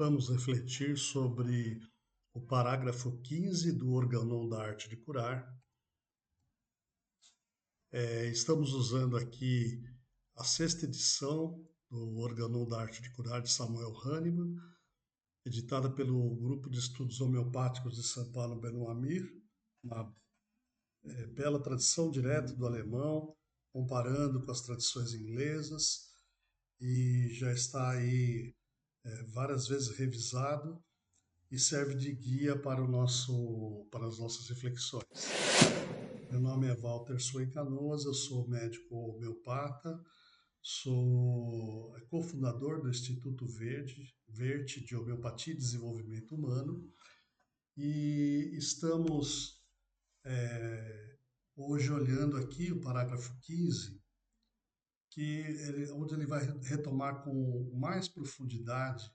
Vamos refletir sobre o parágrafo 15 do Organon da Arte de Curar. Estamos usando aqui a sexta edição do Organon da Arte de Curar de Samuel Hahnemann, editada pelo Grupo de Estudos Homeopáticos de São Paulo, Benoît Mir, uma bela tradição direto do alemão, comparando com as tradições inglesas, e já está aí várias vezes revisado e serve de guia para as nossas reflexões. Meu nome é Walter Sui Canoas, eu sou médico homeopata, sou cofundador do Instituto Verde de Homeopatia e Desenvolvimento Humano e estamos hoje olhando aqui o parágrafo 15, onde ele vai retomar com mais profundidade,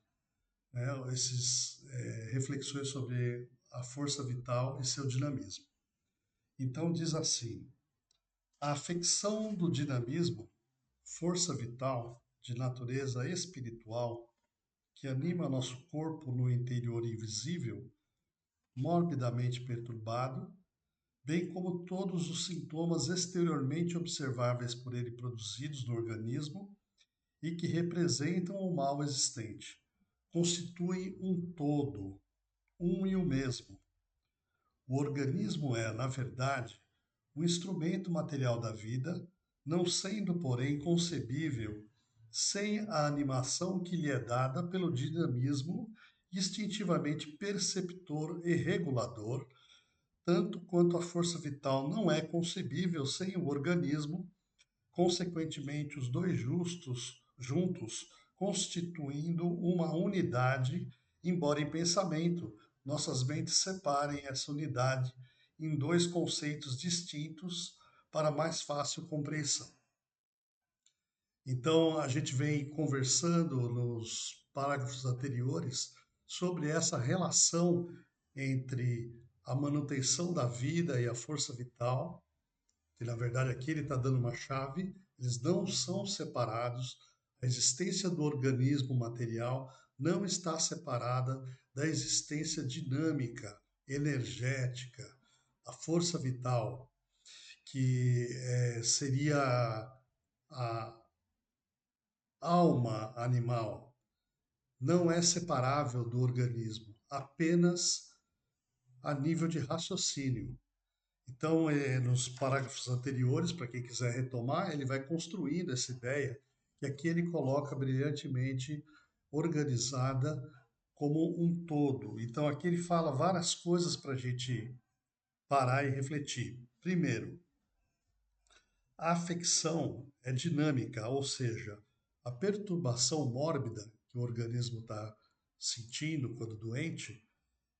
né, essas reflexões sobre a força vital e seu dinamismo. Então diz assim: a afecção do dinamismo, força vital de natureza espiritual, que anima nosso corpo no interior invisível, morbidamente perturbado, bem como todos os sintomas exteriormente observáveis por ele produzidos no organismo e que representam o mal existente, constituem um todo, um e o mesmo. O organismo é, na verdade, o instrumento material da vida, não sendo, porém, concebível sem a animação que lhe é dada pelo dinamismo instintivamente perceptor e regulador, tanto quanto a força vital não é concebível sem o organismo, consequentemente, os dois juntos constituindo uma unidade, embora em pensamento nossas mentes separem essa unidade em dois conceitos distintos para mais fácil compreensão. Então, a gente vem conversando nos parágrafos anteriores sobre essa relação entre a manutenção da vida e a força vital, que na verdade aqui ele está dando uma chave, eles não são separados, a existência do organismo material não está separada da existência dinâmica, energética, a força vital, que seria a alma animal, não é separável do organismo, apenas a nível de raciocínio. Então, nos parágrafos anteriores, para quem quiser retomar, ele vai construindo essa ideia que aqui ele coloca brilhantemente organizada como um todo. Então, aqui ele fala várias coisas para a gente parar e refletir. Primeiro, a afecção é dinâmica, ou seja, a perturbação mórbida que o organismo está sentindo quando doente,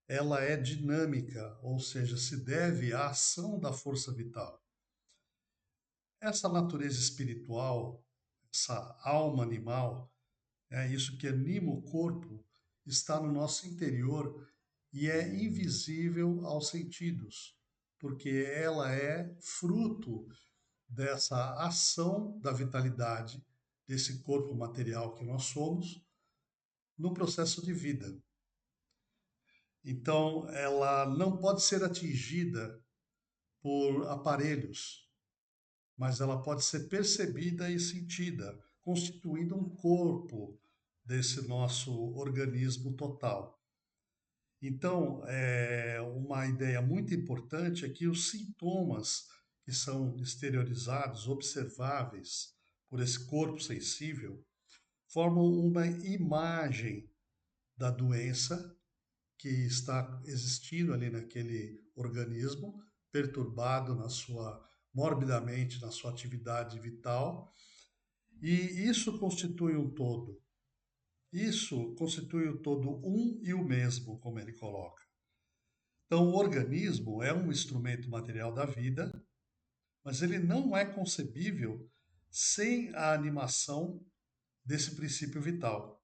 ela é dinâmica, ou seja, se deve à ação da força vital. Essa natureza espiritual, essa alma animal, é isso que anima o corpo, está no nosso interior e é invisível aos sentidos, porque ela é fruto dessa ação da vitalidade desse corpo material que nós somos no processo de vida. Então, ela não pode ser atingida por aparelhos, mas ela pode ser percebida e sentida, constituindo um corpo desse nosso organismo total. Então, uma ideia muito importante é que os sintomas que são exteriorizados, observáveis por esse corpo sensível, formam uma imagem da doença que está existindo ali naquele organismo, perturbado morbidamente na sua atividade vital, e isso constitui um todo. Isso constitui o todo um e o mesmo, como ele coloca. Então, o organismo é um instrumento material da vida, mas ele não é concebível sem a animação desse princípio vital.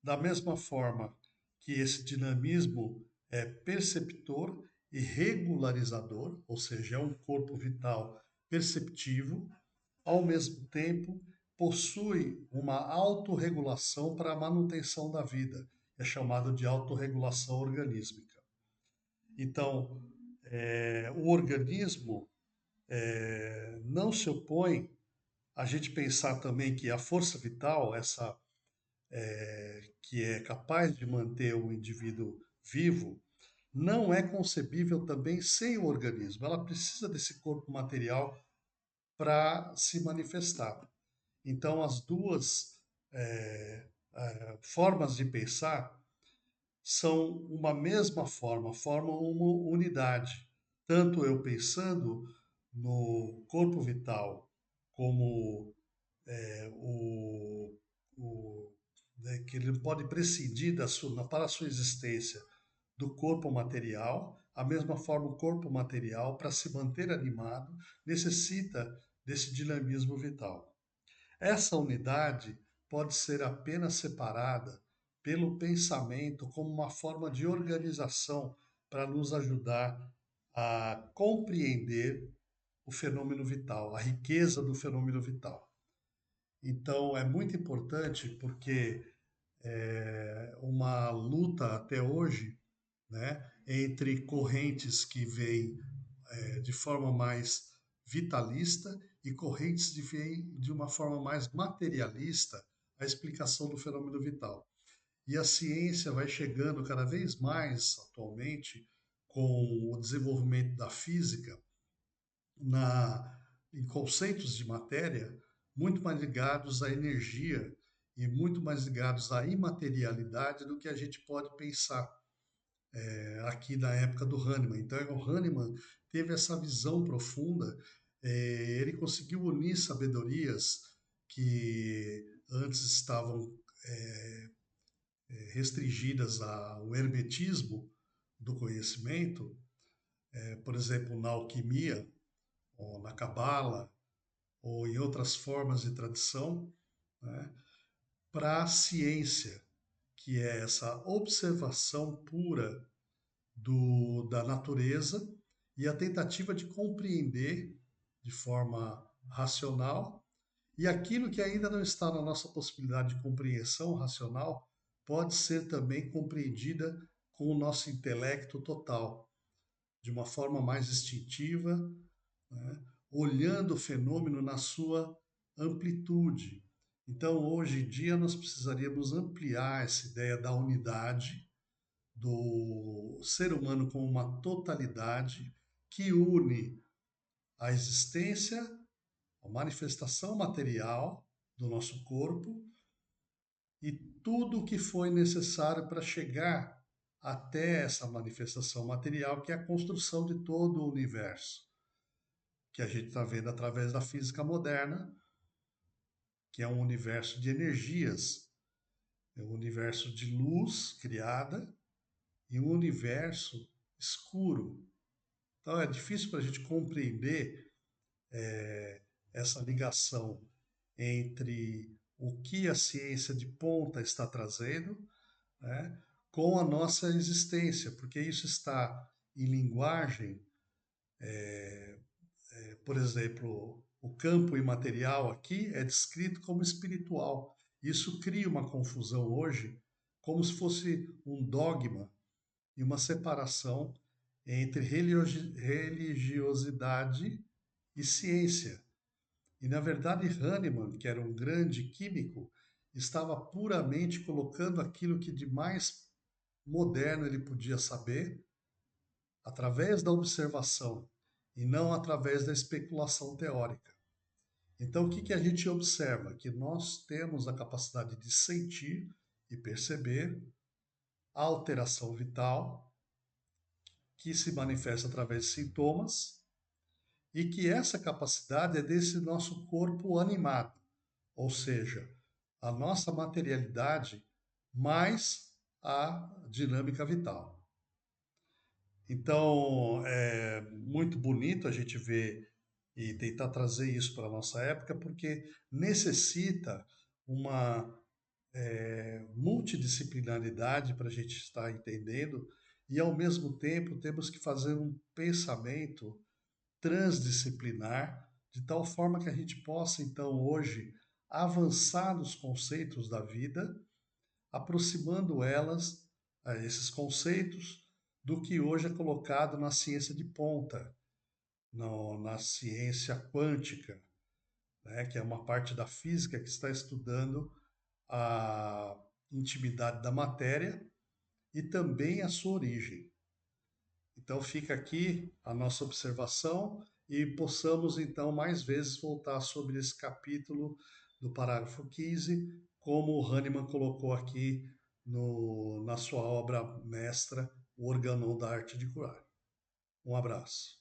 Da mesma forma que esse dinamismo é perceptor e regularizador, ou seja, é um corpo vital perceptivo, ao mesmo tempo possui uma autorregulação para a manutenção da vida. é chamado de autorregulação organísmica. Então, o organismo não se opõe a gente pensar também que a força vital, essa que é capaz de manter o indivíduo vivo, não é concebível também sem o organismo. Ela precisa desse corpo material para se manifestar. Então, as duas formas de pensar são uma mesma forma, formam uma unidade. Tanto eu pensando no corpo vital como o, o que ele pode prescindir para a sua existência do corpo material, a mesma forma o corpo material, para se manter animado, necessita desse dinamismo vital. Essa unidade pode ser apenas separada pelo pensamento como uma forma de organização para nos ajudar a compreender o fenômeno vital, a riqueza do fenômeno vital. Então é muito importante porque uma luta até hoje, né, entre correntes que vêm de forma mais vitalista e correntes que vêm de uma forma mais materialista a explicação do fenômeno vital. E a ciência vai chegando cada vez mais atualmente com o desenvolvimento da física na, em conceitos de matéria muito mais ligados à energia e muito mais ligados à imaterialidade do que a gente pode pensar aqui na época do Hahnemann. Então, o Hahnemann teve essa visão profunda, ele conseguiu unir sabedorias que antes estavam restringidas ao hermetismo do conhecimento, por exemplo, na alquimia, ou na cabala, ou em outras formas de tradição, né, para a ciência, que é essa observação pura da natureza e a tentativa de compreender de forma racional, e aquilo que ainda não está na nossa possibilidade de compreensão racional pode ser também compreendida com o nosso intelecto total, de uma forma mais instintiva, né? Olhando o fenômeno na sua amplitude. Então, hoje em dia, nós precisaríamos ampliar essa ideia da unidade do ser humano como uma totalidade que une a existência, a manifestação material do nosso corpo e tudo o que foi necessário para chegar até essa manifestação material, que é a construção de todo o universo, que a gente está vendo através da física moderna, que é um universo de energias, é um universo de luz criada e um universo escuro. Então é difícil para a gente compreender essa ligação entre o que a ciência de ponta está trazendo, né, com a nossa existência, porque isso está em linguagem, por exemplo, o campo imaterial aqui é descrito como espiritual. Isso cria uma confusão hoje, como se fosse um dogma e uma separação entre religiosidade e ciência. E, na verdade, Hahnemann, que era um grande químico, estava puramente colocando aquilo que de mais moderno ele podia saber através da observação e não através da especulação teórica. Então, o que, que a gente observa? Que nós temos a capacidade de sentir e perceber a alteração vital que se manifesta através de sintomas e que essa capacidade é desse nosso corpo animado, ou seja, a nossa materialidade mais a dinâmica vital. Então, é muito bonito a gente ver e tentar trazer isso para a nossa época, porque necessita uma multidisciplinaridade para a gente estar entendendo, e ao mesmo tempo temos que fazer um pensamento transdisciplinar, de tal forma que a gente possa, então, hoje, avançar nos conceitos da vida, aproximando elas, esses conceitos, do que hoje é colocado na ciência de ponta, na ciência quântica, né, que é uma parte da física que está estudando a intimidade da matéria e também a sua origem. Então fica aqui a nossa observação e possamos então mais vezes voltar sobre esse capítulo do parágrafo 15, como o Hahnemann colocou aqui na sua obra mestra, O Organon da Arte de Curar. Um abraço.